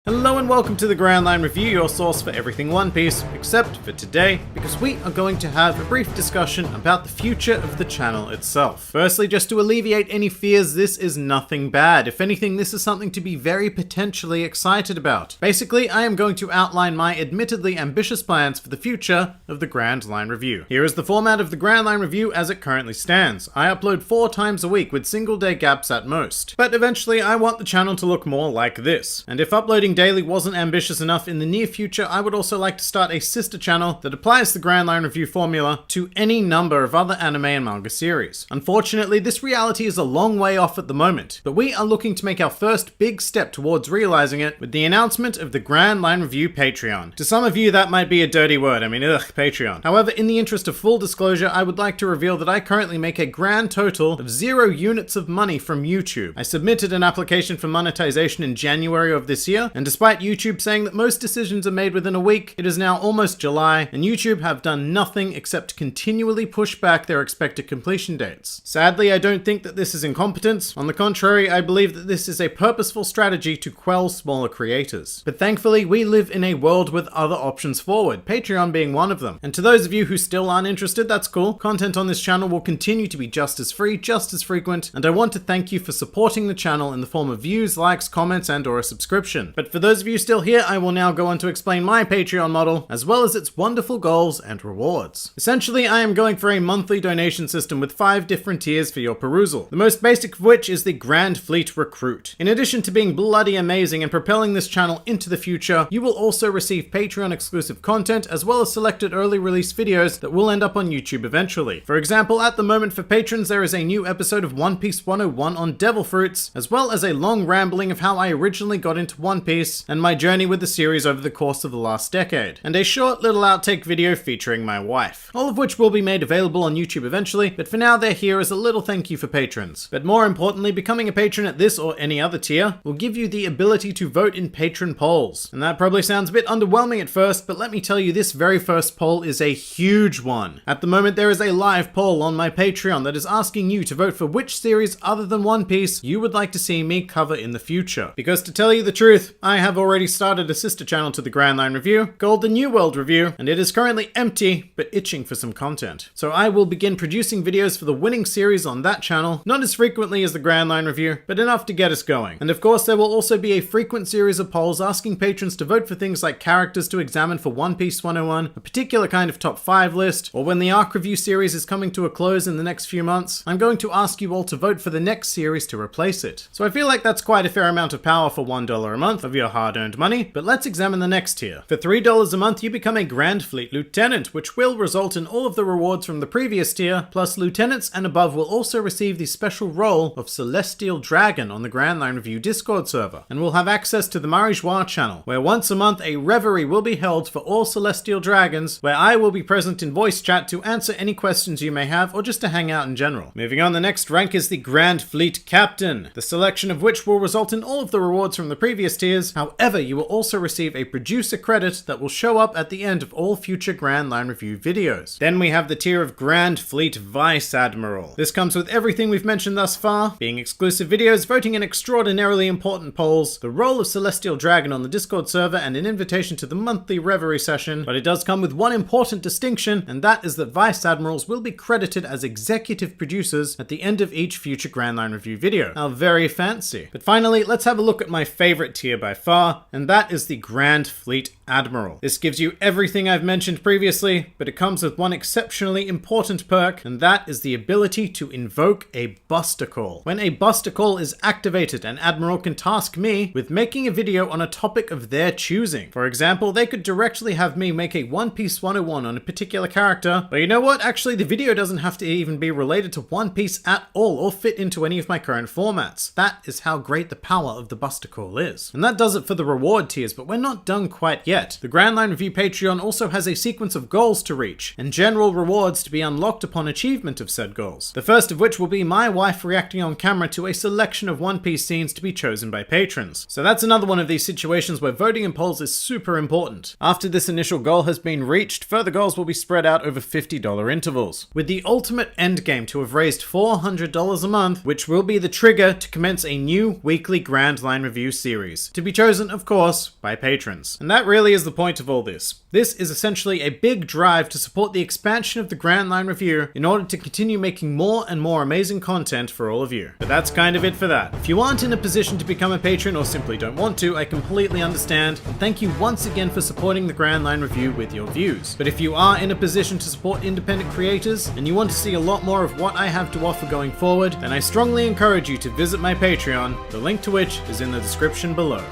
Hello and welcome to the Grand Line Review, your source for everything One Piece, except for today, because we are going to have a brief discussion about the future of the channel itself. Firstly, just to alleviate any fears, this is nothing bad. If anything, this is something to be very potentially excited about. Basically, I am going to outline my admittedly ambitious plans for the future of the Grand Line Review. Here is the format of the Grand Line Review as it currently stands. I upload 4 times a week with single day gaps at most. But eventually, I want the channel to look more like this. And if uploading daily wasn't ambitious enough, in the near future I would also like to start a sister channel that applies the Grand Line Review formula to any number of other anime and manga series. Unfortunately, this reality is a long way off at the moment, but we are looking to make our first big step towards realizing it with the announcement of the Grand Line Review Patreon. To some of you that might be a dirty word, Patreon. However, in the interest of full disclosure, I would like to reveal that I currently make a grand total of 0 units of money from YouTube. I submitted an application for monetization in January of this year, and despite YouTube saying that most decisions are made within a week, it is now almost July, and YouTube have done nothing except continually push back their expected completion dates. Sadly, I don't think that this is incompetence. On the contrary, I believe that this is a purposeful strategy to quell smaller creators. But thankfully, we live in a world with other options forward, Patreon being one of them. And to those of you who still aren't interested, that's cool. Content on this channel will continue to be just as free, just as frequent, and I want to thank you for supporting the channel in the form of views, likes, comments, and or a subscription. But for those of you still here, I will now go on to explain my Patreon model, as well as its wonderful goals and rewards. Essentially, I am going for a monthly donation system with 5 different tiers for your perusal, the most basic of which is the Grand Fleet Recruit. In addition to being bloody amazing and propelling this channel into the future, you will also receive Patreon exclusive content, as well as selected early release videos that will end up on YouTube eventually. For example, at the moment for patrons, there is a new episode of One Piece 101 on Devil Fruits, as well as a long rambling of how I originally got into One Piece and my journey with the series over the course of the last decade, and a short little outtake video featuring my wife. All of which will be made available on YouTube eventually, but for now they're here as a little thank you for patrons. But more importantly, becoming a patron at this or any other tier will give you the ability to vote in patron polls. And that probably sounds a bit underwhelming at first, but let me tell you, this very first poll is a huge one. At the moment, there is a live poll on my Patreon that is asking you to vote for which series other than One Piece you would like to see me cover in the future. Because to tell you the truth, I have already started a sister channel to the Grand Line Review called the New World Review, and it is currently empty but itching for some content. So I will begin producing videos for the winning series on that channel, not as frequently as the Grand Line Review, but enough to get us going. And of course, there will also be a frequent series of polls asking patrons to vote for things like characters to examine for One Piece 101, a particular kind of top 5 list, or when the Arc Review series is coming to a close in the next few months, I'm going to ask you all to vote for the next series to replace it. So I feel like that's quite a fair amount of power for $1 a month of your hard-earned money, but let's examine the next tier. For $3 a month, you become a Grand Fleet Lieutenant, which will result in all of the rewards from the previous tier, plus lieutenants and above will also receive the special role of Celestial Dragon on the Grand Line Review Discord server, and will have access to the Marijois channel, where once a month a reverie will be held for all Celestial Dragons, where I will be present in voice chat to answer any questions you may have, or just to hang out in general. Moving on, the next rank is the Grand Fleet Captain, the selection of which will result in all of the rewards from the previous tiers. However, you will also receive a producer credit that will show up at the end of all future Grand Line Review videos. Then we have the tier of Grand Fleet Vice Admiral. This comes with everything we've mentioned thus far, being exclusive videos, voting in extraordinarily important polls, the role of Celestial Dragon on the Discord server, and an invitation to the monthly Reverie session. But it does come with one important distinction, and that is that Vice Admirals will be credited as executive producers at the end of each future Grand Line Review video. How very fancy. But finally, let's have a look at my favorite tier by far, and that is the Grand Fleet Admiral. This gives you everything I've mentioned previously, but it comes with one exceptionally important perk, and that is the ability to invoke a Buster Call. When a Buster Call is activated, an Admiral can task me with making a video on a topic of their choosing. For example, they could directly have me make a One Piece 101 on a particular character, but you know what? Actually, the video doesn't have to even be related to One Piece at all, or fit into any of my current formats. That is how great the power of the Buster Call is. And that does it for the reward tiers, but we're not done quite yet. The Grand Line Review Patreon also has a sequence of goals to reach, and general rewards to be unlocked upon achievement of said goals. The first of which will be my wife reacting on camera to a selection of One Piece scenes to be chosen by patrons. So that's another one of these situations where voting in polls is super important. After this initial goal has been reached, further goals will be spread out over $50 intervals, with the ultimate endgame to have raised $400 a month, which will be the trigger to commence a new weekly Grand Line Review series, to be chosen, of course, by patrons. And that really is the point of all this. This is essentially a big drive to support the expansion of the Grand Line Review in order to continue making more and more amazing content for all of you. But that's kind of it for that. If you aren't in a position to become a patron or simply don't want to, I completely understand, and thank you once again for supporting the Grand Line Review with your views. But if you are in a position to support independent creators, and you want to see a lot more of what I have to offer going forward, then I strongly encourage you to visit my Patreon, the link to which is in the description below.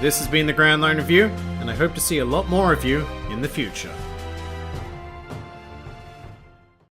This has been the Grand Line Review, and I hope to see a lot more of you in the future.